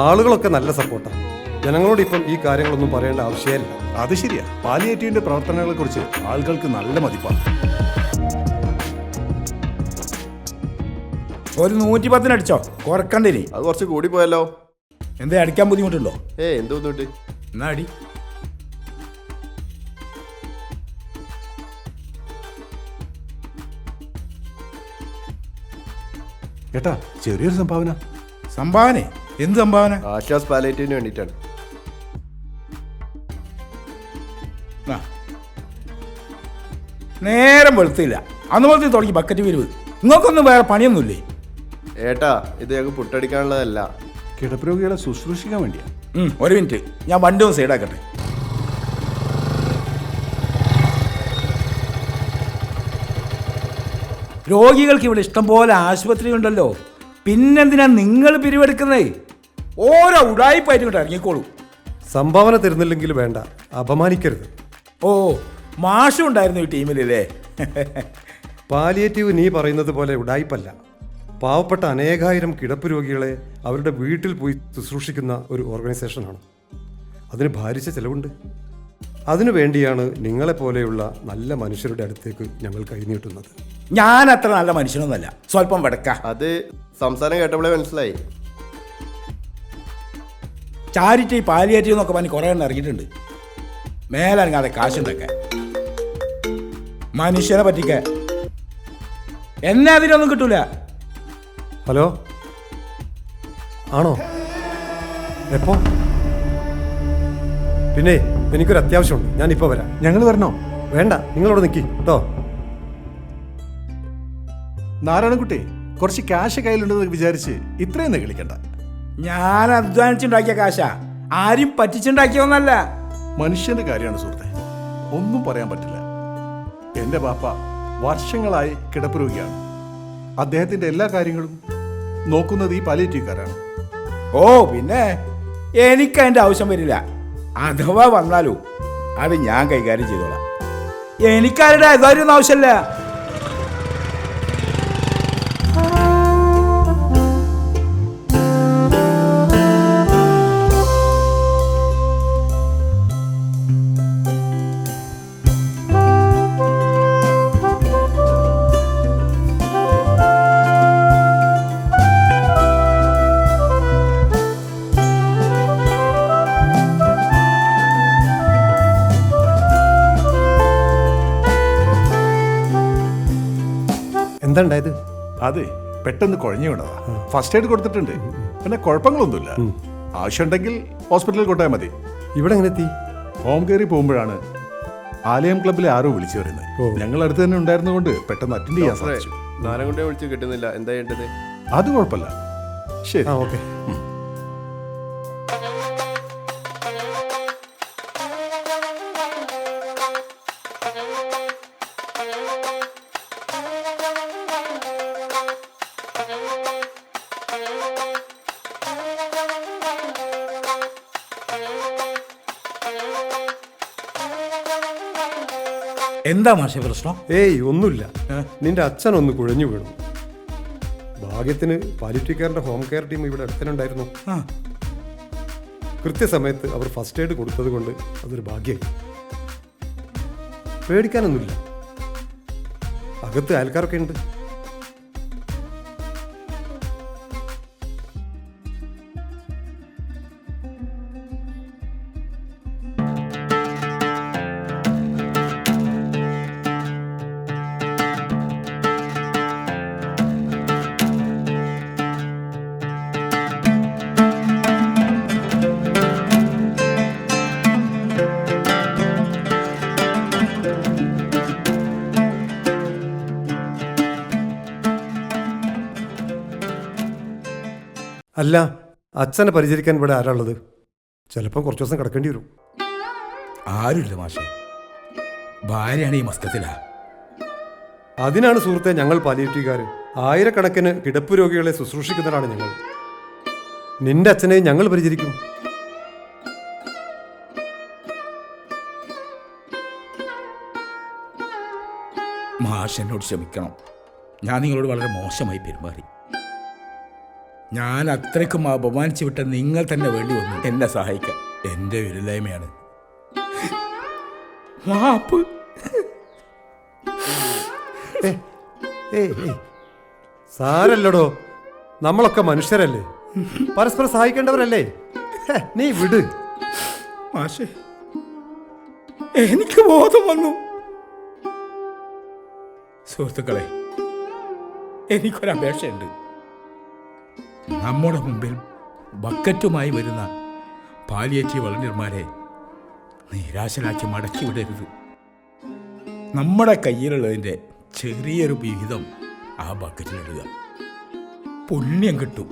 ആളുകളൊക്കെ നല്ല സപ്പോർട്ടാണ്. ജനങ്ങളോട് ഇപ്പം ഈ കാര്യങ്ങളൊന്നും പറയേണ്ട ആവശ്യമില്ല. അത് ശരിയാ. പാലിയേറ്റീവിന്റെ പ്രവർത്തനങ്ങളെ കുറിച്ച് ആളുകൾക്ക് നല്ല മതിപ്പാണ്. ഒരു 110 അടിച്ചോ, കുറക്കണ്ടിനി. അത് കുറച്ച് കൂടി പോയല്ലോ. എന്തേ അടിക്കാൻ ബുദ്ധിമുട്ടുണ്ടോ? എന്ത് ബുദ്ധിമുട്ട്? എന്നാ അടി. ഏട്ടാ, ചെറിയൊരു സംഭാവന. സംഭാവന? എന്ത് സംഭാവന? ആശ്വാസ് പാലിയേറ്റീവിന് വേണ്ടിയിട്ടാണ്. ആ. നേരം വെളുത്തില്ല, അന്ന് പോലത്തെ തുടങ്ങി ബക്കറ്റ് പിരിവ്. നിങ്ങൾക്കൊന്നും വേറെ പണിയൊന്നുമില്ലേ? ഏട്ടാ, ഇത് ഞങ്ങൾക്ക് പുട്ടടിക്കാനുള്ളതല്ല, കിടപ്പ് രോഗികളെ ശുശ്രൂഷിക്കാൻ വേണ്ടിയാ. ഒരു മിനിറ്റ്, ഞാൻ വണ്ടി ഒന്ന് സൈഡാക്കട്ടെ. രോഗികൾക്ക് ഇവിടെ ഇഷ്ടം പോലെ ആശുപത്രി ഉണ്ടല്ലോ, പിന്നെന്തിനാ നിങ്ങൾ പിരിവെടുക്കുന്നത്? ഓരോ ഉടായിപ്പായിട്ട് കൊണ്ട് ഇറങ്ങിക്കോളൂ. സംഭാവന തരുന്നില്ലെങ്കിൽ വേണ്ട, അപമാനിക്കരുത്. ഓ, മാഷും ഉണ്ടായിരുന്നു ഈ ടീമിലല്ലേ? പാലിയേറ്റീവ് നീ പറയുന്നത് പോലെ ഉടായിപ്പല്ല. പാവപ്പെട്ട അനേകായിരം കിടപ്പ് രോഗികളെ അവരുടെ വീട്ടിൽ പോയി ശുശ്രൂഷിക്കുന്ന ഒരു ഓർഗനൈസേഷനാണ്. അതിന് ഭാരിച്ച ചിലവുണ്ട്. അതിനു വേണ്ടിയാണ് നിങ്ങളെപ്പോലെയുള്ള നല്ല മനുഷ്യരുടെ അടുത്തേക്ക് ഞങ്ങൾ കൈനീട്ടുന്നത്. ഞാൻ അത്ര നല്ല മനുഷ്യനൊന്നുമല്ല, സ്വല്പം വെടക്ക. അത് സംസാരം കേട്ടപ്പോഴേ മനസ്സിലായി. ചാരിറ്റി പാലിയേറ്റീവ് എന്നൊക്കെ പറഞ്ഞ് കുറേ എണ്ണം ഇറങ്ങിയിട്ടുണ്ട്. മേലനങ്ങാതെ കാശുണ്ടൊക്കെ മനുഷ്യനെ പറ്റിക്ക. എന്നെ അതിനൊന്നും കിട്ടൂല. ഹലോ, ആണോ? എപ്പോ? പിന്നെ എനിക്കൊരു അത്യാവശ്യമുണ്ട്, ഞാനിപ്പോൾ വരാം. ഞങ്ങൾ വരണോ? വേണ്ട, നിങ്ങളവിടെ നിൽക്കി കേട്ടോ. നാരായണൻകുട്ടി, കുറച്ച് ക്യാഷ് കയ്യിലുണ്ടെന്ന് വിചാരിച്ച് ഇത്രയും നെകളിക്കണ്ട. ഞാൻ അധ്വാനിച്ചുണ്ടാക്കിയ കാശാ, ആരും പറ്റിച്ചുണ്ടാക്കിയൊന്നല്ല. മനുഷ്യന്റെ കാര്യമാണ് സുഹൃത്തെ, ഒന്നും പറയാൻ പറ്റില്ല. എൻ്റെ പാപ്പ വർഷങ്ങളായി കിടപ്പ് രോഗിയാണ്. അദ്ദേഹത്തിന്റെ എല്ലാ കാര്യങ്ങളും നോക്കുന്നത് ഈ പാലിയേറ്റീവുകാരാണ്. ഓ, പിന്നെ എനിക്ക് അതിൻ്റെ ആവശ്യം വരില്ല. അഥവാ വന്നാലോ അത് ഞാൻ കൈകാര്യം ചെയ്തോളാം. എനിക്കാരുടെ അതൊന്നും ആവശ്യമില്ല. എന്താ ഉണ്ടായത്? അതെ, പെട്ടെന്ന് കുഴഞ്ഞു വീണതാ. ഫസ്റ്റ് എയ്ഡ് കൊടുത്തിട്ടുണ്ട്, പിന്നെ കുഴപ്പങ്ങളൊന്നുമില്ല. ആവശ്യമുണ്ടെങ്കിൽ ഹോസ്പിറ്റലിൽ കൊണ്ടുപോയാൽ മതി. ഇവിടെ എങ്ങനെ എത്തി? ഹോം കെയറിൽ പോകുമ്പോഴാണ് ആലയം ക്ലബ്ബിലെ ആരോ വിളിച്ചു വരുന്നത്. ഞങ്ങൾ അടുത്ത് തന്നെ ഉണ്ടായിരുന്നുകൊണ്ട് പെട്ടെന്ന് അറ്റൻഡ് ചെയ്യാൻ സാധിച്ചു. നാരായണൻകുട്ടിയെ വിളിച്ച് കിട്ടുന്നില്ല, എന്താ ചെയ്യേണ്ടത്? അത് കുഴപ്പമില്ല. ശരി, ഓക്കെ. എന്താ മാഷെ പ്രശ്നം? ഒന്നുമില്ല. നിന്റെ അച്ഛനൊന്ന് കുഴഞ്ഞു വീണു. ഭാഗ്യത്തിന് പാലിയേറ്റീവ് ഹോം കെയർ ടീം ഇവിടെ അടുത്തനുണ്ടായിരുന്നു. കൃത്യസമയത്ത് അവർ ഫസ്റ്റ് എയ്ഡ് കൊടുത്തത് കൊണ്ട് അതൊരു ഭാഗ്യമായി. പേടിക്കാനൊന്നുമില്ല, അകത്ത് അയൽക്കാരൊക്കെ ഉണ്ട്. അല്ല, അച്ഛനെ പരിചരിക്കാൻ ഇവിടെ ആരാളുള്ളത്? ചിലപ്പോൾ കുറച്ച് ദിവസം കിടക്കേണ്ടി വരും. ആരുമില്ല മാഷെ, ഭാര്യയാണ് ഈ മസ്കത്തിലാ. അതിനാണ് സുഹൃത്തെ ഞങ്ങൾ പാലിയേറ്റീവുകാർ. ആയിരക്കണക്കിന് കിടപ്പ് രോഗികളെ ശുശ്രൂഷിക്കുന്നവരാണ് ഞങ്ങൾ. നിന്റെ അച്ഛനെ ഞങ്ങൾ പരിചരിക്കും. മാഷ് എന്നോട് ക്ഷമിക്കണം, ഞാൻ നിങ്ങളോട് വളരെ മോശമായി പെരുമാറി. ഞാൻ അത്രയ്ക്കും അപമാനിച്ചു വിട്ട നിങ്ങൾ തന്നെ വേണ്ടി വന്നു എന്നെ സഹായിക്കാൻ. എൻ്റെ വിരലായ്മയാണ്. മാപ്പ്. സാരല്ലടോ, നമ്മളൊക്കെ മനുഷ്യരല്ലേ, പരസ്പരം സഹായിക്കേണ്ടവരല്ലേ. നീ വിട്. മാഷേ, എനിക്ക് ബോധം വന്നു. സുഹൃത്തുക്കളെ, എനിക്കൊരപേക്ഷയുണ്ട്. നമ്മുടെ മുമ്പിൽ ബക്കറ്റുമായി വരുന്ന പാലിയേറ്റീവ് വളണ്ടിയർമാരെ നിരാശരാക്കി മടക്കി വിടരുത്. നമ്മുടെ കയ്യിലുള്ളതിൻ്റെ ചെറിയൊരു വിഹിതം ആ ബക്കറ്റിലിടുക. പുണ്യം കിട്ടും.